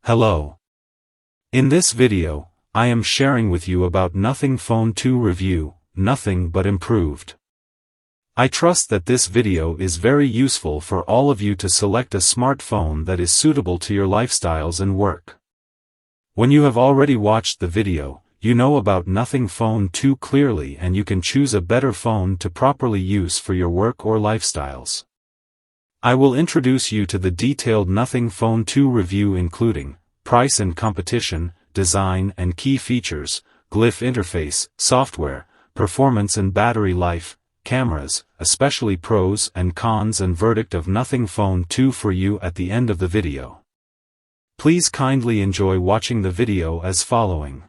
Hello. In this video, I am sharing with you about Nothing Phone 2 review, nothing but improved. I trust that this video is very useful for all of you to select a smartphone that is suitable to your lifestyles and work. When you have already watched the video, you know about Nothing Phone 2 clearly and you can choose a better phone to properly use for your work or lifestyles. I will introduce you to the detailed Nothing Phone 2 review including price and competition, design and key features, Glyph interface, software, performance and battery life, cameras, especially pros and cons and verdict of Nothing Phone 2 for you at the end of the video. Please kindly enjoy watching the video as following.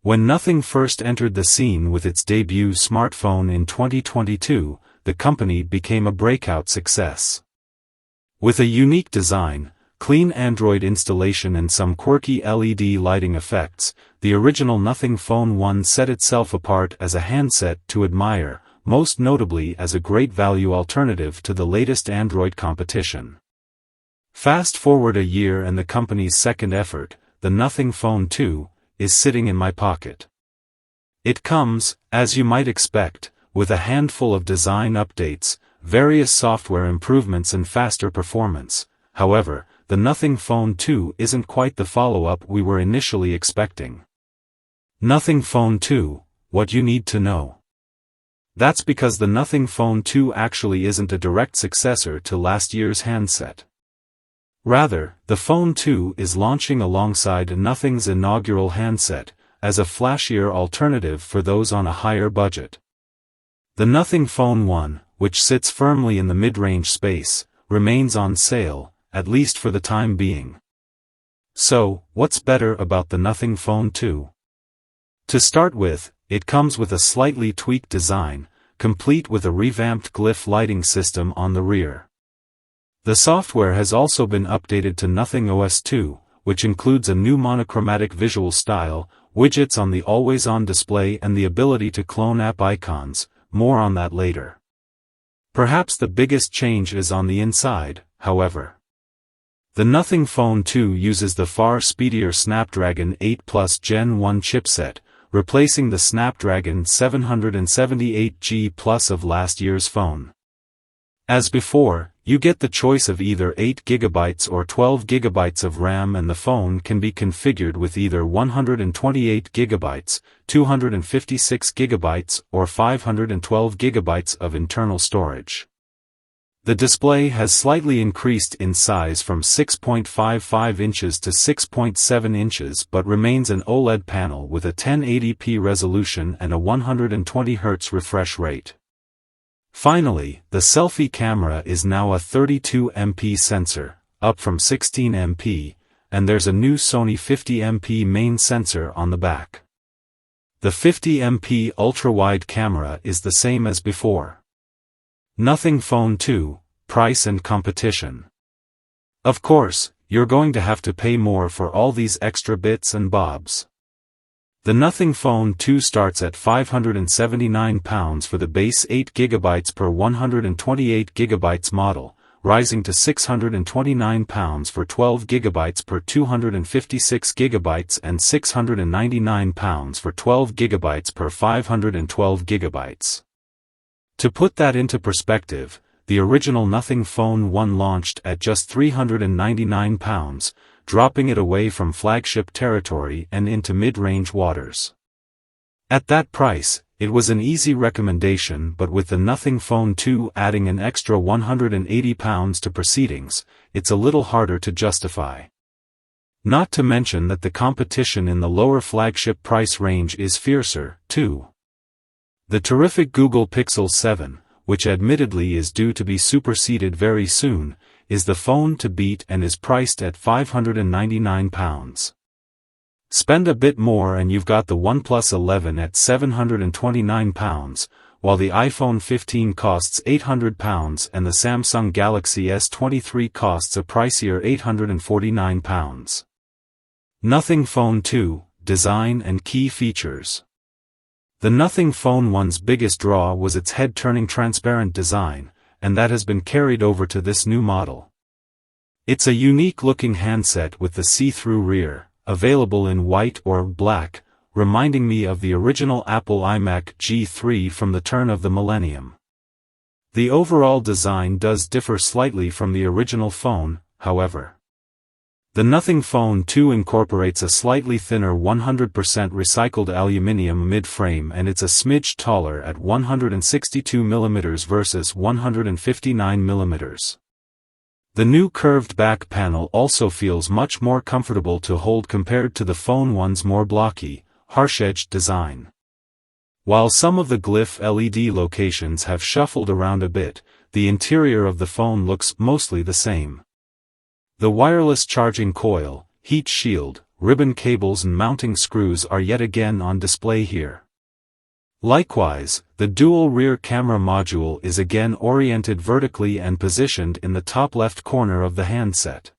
When Nothing first entered the scene with its debut smartphone in 2022, the company became a breakout success. With a unique design, clean Android installation and some quirky LED lighting effects, the original Nothing Phone 1 set itself apart as a handset to admire, most notably as a great value alternative to the latest Android competition. Fast forward a year and the company's second effort, the Nothing Phone 2, is sitting in my pocket. It comes, as you might expect, with a handful of design updates, various software improvements and faster performance. However, the Nothing Phone 2 isn't quite the follow-up we were initially expecting. Nothing Phone 2, what you need to know. That's because the Nothing Phone 2 actually isn't a direct successor to last year's handset. Rather, the Phone 2 is launching alongside Nothing's inaugural handset, as a flashier alternative for those on a higher budget. The Nothing Phone 1, which sits firmly in the mid-range space, remains on sale, at least for the time being. So, what's better about the Nothing Phone 2? To start with, it comes with a slightly tweaked design, complete with a revamped Glyph lighting system on the rear. The software has also been updated to Nothing OS 2, which includes a new monochromatic visual style, widgets on the always-on display and the ability to clone app icons. More on that later. Perhaps the biggest change is on the inside, however. The Nothing Phone 2 uses the far speedier Snapdragon 8 Plus Gen 1 chipset, replacing the Snapdragon 778G Plus of last year's phone. As before, you get the choice of either 8GB or 12GB of RAM and the phone can be configured with either 128GB, 256GB or 512GB of internal storage. The display has slightly increased in size from 6.55 inches to 6.7 inches but remains an OLED panel with a 1080p resolution and a 120Hz refresh rate. Finally, the selfie camera is now a 32MP sensor, up from 16MP, and there's a new Sony 50MP main sensor on the back. The 50MP ultra-wide camera is the same as before. Nothing Phone 2, price and competition. Of course, you're going to have to pay more for all these extra bits and bobs. The Nothing Phone 2 starts at £579 for the base 8GB per 128GB model, rising to £629 for 12GB per 256GB and £699 for 12GB per 512GB. To put that into perspective, the original Nothing Phone 1 launched at just £399, dropping it away from flagship territory and into mid-range waters. At that price, it was an easy recommendation, but with the Nothing Phone 2 adding an extra £180 to proceedings, it's a little harder to justify. Not to mention that the competition in the lower flagship price range is fiercer, too. The terrific Google Pixel 7, which admittedly is due to be superseded very soon, is the phone to beat and is priced at £599. Spend a bit more and you've got the OnePlus 11 at £729, while the iPhone 15 costs £800 and the Samsung Galaxy S23 costs a pricier £849. Nothing Phone 2, design and key features. The Nothing Phone 1's biggest draw was its head-turning transparent design, and that has been carried over to this new model. It's a unique-looking handset with the see-through rear, available in white or black, reminding me of the original Apple iMac G3 from the turn of the millennium. The overall design does differ slightly from the original phone, however. The Nothing Phone 2 incorporates a slightly thinner 100% recycled aluminium mid-frame, and it's a smidge taller at 162mm versus 159mm. The new curved back panel also feels much more comfortable to hold compared to the Phone 1's more blocky, harsh-edged design. While some of the Glyph LED locations have shuffled around a bit, the interior of the phone looks mostly the same. The wireless charging coil, heat shield, ribbon cables and mounting screws are yet again on display here. Likewise, the dual rear camera module is again oriented vertically and positioned in the top left corner of the handset.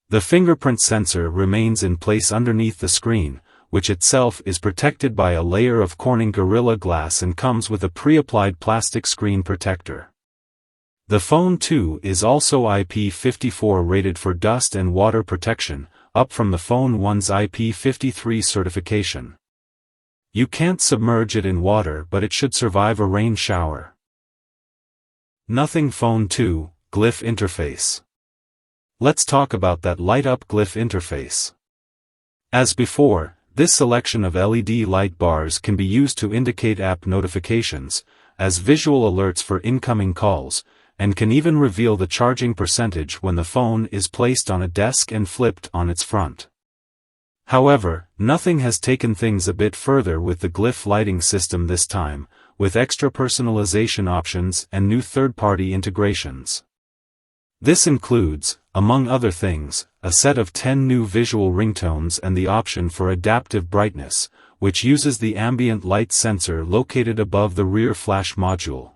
The fingerprint sensor remains in place underneath the screen, which itself is protected by a layer of Corning Gorilla Glass and comes with a pre-applied plastic screen protector. The Phone 2 is also IP54 rated for dust and water protection, up from the Phone 1's IP53 certification. You can't submerge it in water, but it should survive a rain shower. Nothing Phone 2, Glyph interface. Let's talk about that light-up Glyph interface. As before, this selection of LED light bars can be used to indicate app notifications, as visual alerts for incoming calls, and can even reveal the charging percentage when the phone is placed on a desk and flipped on its front. However, Nothing has taken things a bit further with the Glyph lighting system this time, with extra personalization options and new third-party integrations. This includes, among other things, a set of 10 new visual ringtones and the option for adaptive brightness, which uses the ambient light sensor located above the rear flash module.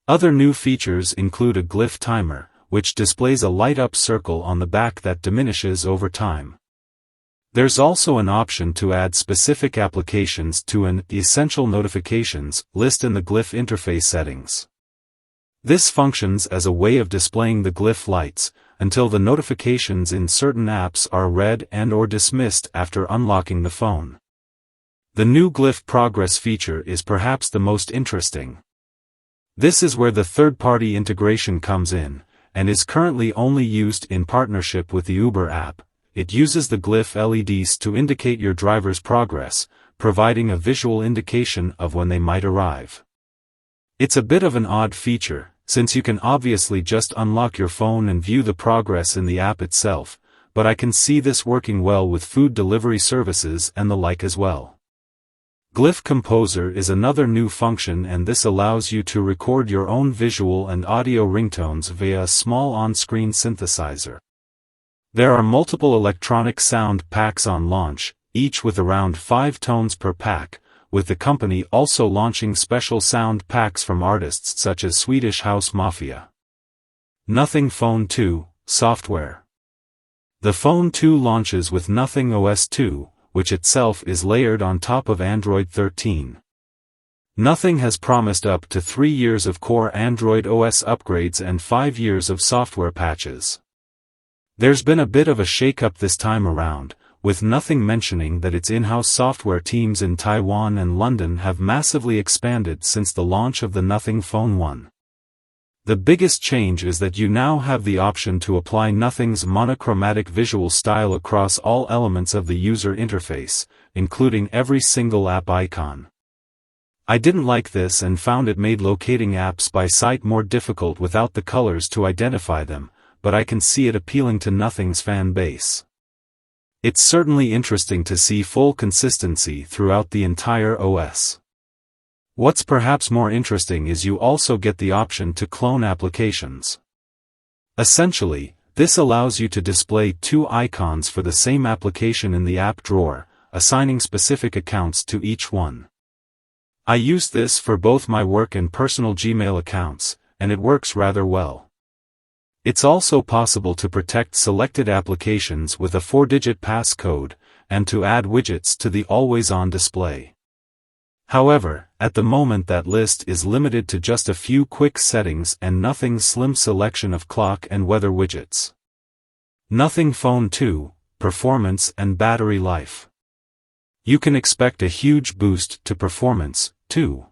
Other new features include a Glyph timer, which displays a light-up circle on the back that diminishes over time. There's also an option to add specific applications to an Essential Notifications list in the Glyph interface settings. This functions as a way of displaying the Glyph lights, until the notifications in certain apps are read and/or dismissed after unlocking the phone. The new Glyph Progress feature is perhaps the most interesting. This is where the third-party integration comes in, and is currently only used in partnership with the Uber app. It uses the Glyph LEDs to indicate your driver's progress, providing a visual indication of when they might arrive. It's a bit of an odd feature, since you can obviously just unlock your phone and view the progress in the app itself, but I can see this working well with food delivery services and the like as well. Glyph Composer is another new function, and this allows you to record your own visual and audio ringtones via a small on-screen synthesizer. There are multiple electronic sound packs on launch, each with around 5 tones per pack, with the company also launching special sound packs from artists such as Swedish House Mafia. Nothing Phone 2, Software. The Phone 2 launches with Nothing OS 2, which itself is layered on top of Android 13. Nothing has promised up to 3 years of core Android OS upgrades and 5 years of software patches. There's been a bit of a shakeup this time around, with Nothing mentioning that its in-house software teams in Taiwan and London have massively expanded since the launch of the Nothing Phone 1. The biggest change is that you now have the option to apply Nothing's monochromatic visual style across all elements of the user interface, including every single app icon. I didn't like this and found it made locating apps by sight more difficult without the colors to identify them, but I can see it appealing to Nothing's fan base. It's certainly interesting to see full consistency throughout the entire OS. What's perhaps more interesting is you also get the option to clone applications. Essentially, this allows you to display 2 icons for the same application in the app drawer, assigning specific accounts to each one. I use this for both my work and personal Gmail accounts, and it works rather well. It's also possible to protect selected applications with a 4-digit passcode, and to add widgets to the always-on display. However, at the moment that list is limited to just a few quick settings and Nothing's slim selection of clock and weather widgets. Nothing Phone 2, Performance and Battery Life. You can expect a huge boost to performance, too.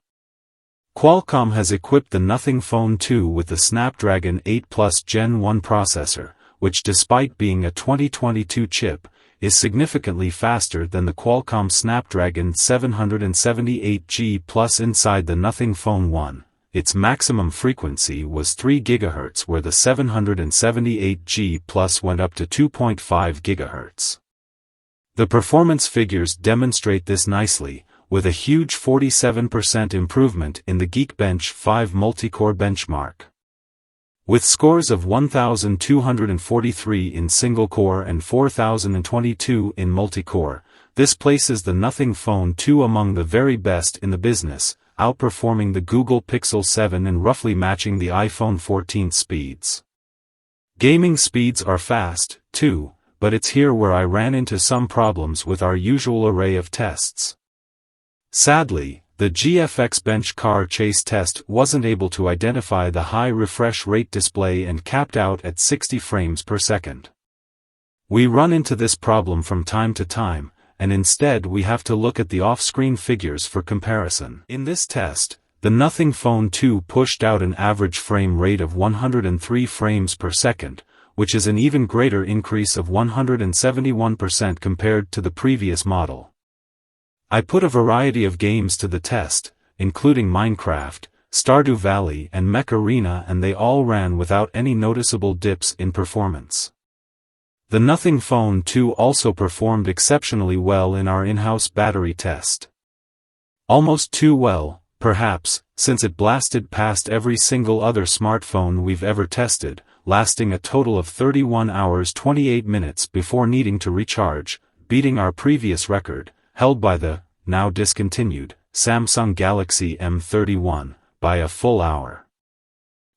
Qualcomm has equipped the Nothing Phone 2 with the Snapdragon 8 Plus Gen 1 processor, which despite being a 2022 chip, is significantly faster than the Qualcomm Snapdragon 778G Plus inside the Nothing Phone 1. Its maximum frequency was 3 GHz where the 778G Plus went up to 2.5 GHz. The performance figures demonstrate this nicely, with a huge 47% improvement in the Geekbench 5 multi-core benchmark. With scores of 1,243 in single-core and 4,022 in multi-core, this places the Nothing Phone 2 among the very best in the business, outperforming the Google Pixel 7 and roughly matching the iPhone 14 speeds. Gaming speeds are fast, too, but it's here where I ran into some problems with our usual array of tests. Sadly, the GFX Bench car chase test wasn't able to identify the high refresh rate display and capped out at 60 frames per second. We run into this problem from time to time, and instead we have to look at the off-screen figures for comparison. In this test, the Nothing Phone 2 pushed out an average frame rate of 103 frames per second, which is an even greater increase of 171% compared to the previous model. I put a variety of games to the test, including Minecraft, Stardew Valley and Mech Arena, and they all ran without any noticeable dips in performance. The Nothing Phone 2 also performed exceptionally well in our in-house battery test. Almost too well, perhaps, since it blasted past every single other smartphone we've ever tested, lasting a total of 31 hours 28 minutes before needing to recharge, beating our previous record, held by the, now discontinued, Samsung Galaxy M31, by a full hour.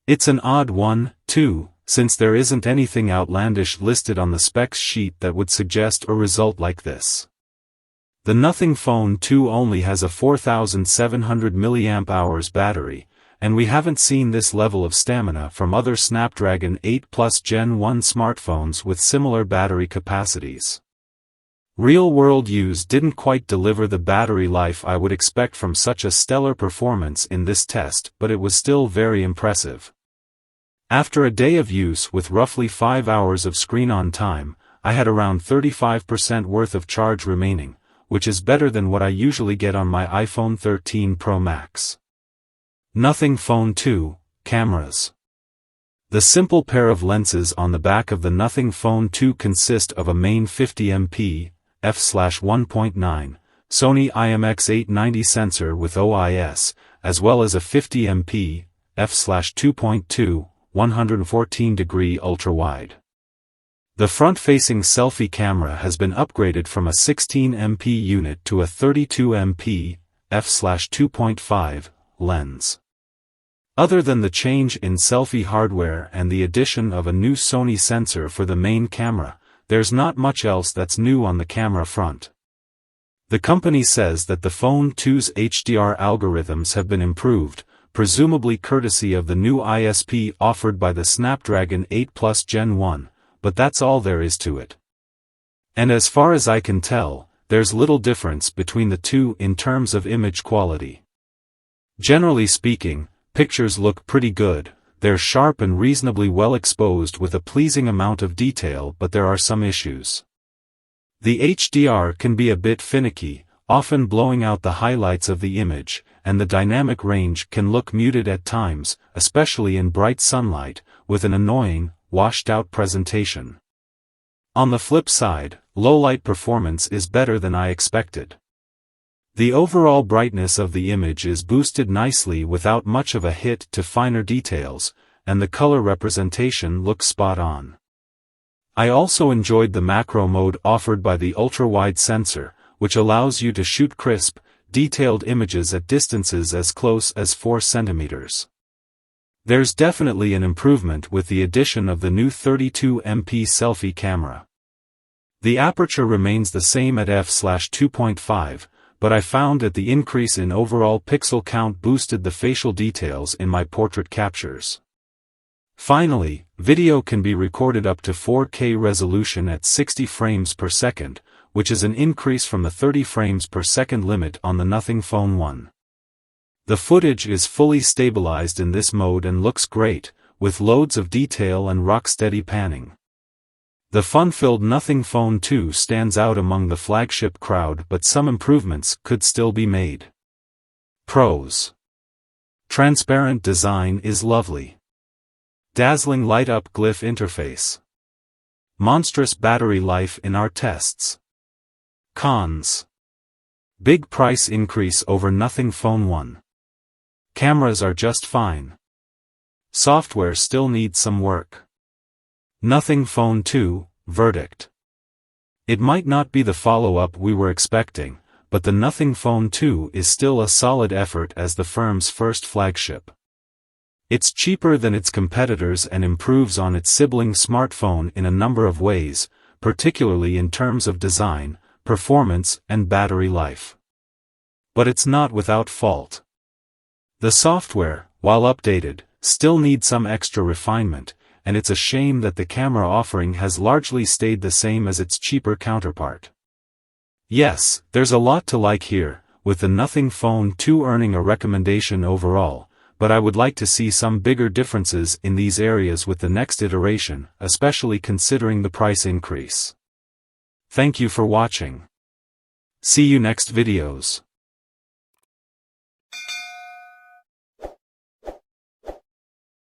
It's an odd one, too, since there isn't anything outlandish listed on the specs sheet that would suggest a result like this. The Nothing Phone 2 only has a 4,700 mAh battery, and we haven't seen this level of stamina from other Snapdragon 8 Plus Gen 1 smartphones with similar battery capacities. Real-world use didn't quite deliver the battery life I would expect from such a stellar performance in this test, but it was still very impressive. After a day of use with roughly 5 hours of screen-on time, I had around 35% worth of charge remaining, which is better than what I usually get on my iPhone 13 Pro Max. Nothing Phone 2, Cameras. The simple pair of lenses on the back of the Nothing Phone 2 consist of a main 50MP, f/1.9, Sony IMX890 sensor with OIS, as well as a 50MP, f/2.2, 114-degree ultra-wide. The front-facing selfie camera has been upgraded from a 16MP unit to a 32MP, f/2.5, lens. Other than the change in selfie hardware and the addition of a new Sony sensor for the main camera, there's not much else that's new on the camera front. The company says that the Phone 2's HDR algorithms have been improved, presumably courtesy of the new ISP offered by the Snapdragon 8 Plus Gen 1, but that's all there is to it. And as far as I can tell, there's little difference between the two in terms of image quality. Generally speaking, pictures look pretty good. They're sharp and reasonably well exposed with a pleasing amount of detail, but there are some issues. The HDR can be a bit finicky, often blowing out the highlights of the image, and the dynamic range can look muted at times, especially in bright sunlight, with an annoying, washed-out presentation. On the flip side, low-light performance is better than I expected. The overall brightness of the image is boosted nicely without much of a hit to finer details, and the color representation looks spot on. I also enjoyed the macro mode offered by the ultra-wide sensor, which allows you to shoot crisp, detailed images at distances as close as 4 centimeters. There's definitely an improvement with the addition of the new 32MP selfie camera. The aperture remains the same at f/2.5, but I found that the increase in overall pixel count boosted the facial details in my portrait captures. Finally, video can be recorded up to 4K resolution at 60 frames per second, which is an increase from the 30 frames per second limit on the Nothing Phone 1. The footage is fully stabilized in this mode and looks great, with loads of detail and rock-steady panning. The fun-filled Nothing Phone 2 stands out among the flagship crowd, but some improvements could still be made. Pros: transparent design is lovely. Dazzling light-up Glyph interface. Monstrous battery life in our tests. Cons: big price increase over Nothing Phone 1. Cameras are just fine. Software still needs some work. Nothing Phone 2, verdict. It might not be the follow-up we were expecting, but the Nothing Phone 2 is still a solid effort as the firm's first flagship. It's cheaper than its competitors and improves on its sibling smartphone in a number of ways, particularly in terms of design, performance, and battery life. But it's not without fault. The software, while updated, still needs some extra refinement, and it's a shame that the camera offering has largely stayed the same as its cheaper counterpart. Yes, there's a lot to like here, with the Nothing Phone 2 earning a recommendation overall, but I would like to see some bigger differences in these areas with the next iteration, especially considering the price increase. Thank you for watching. See you next videos.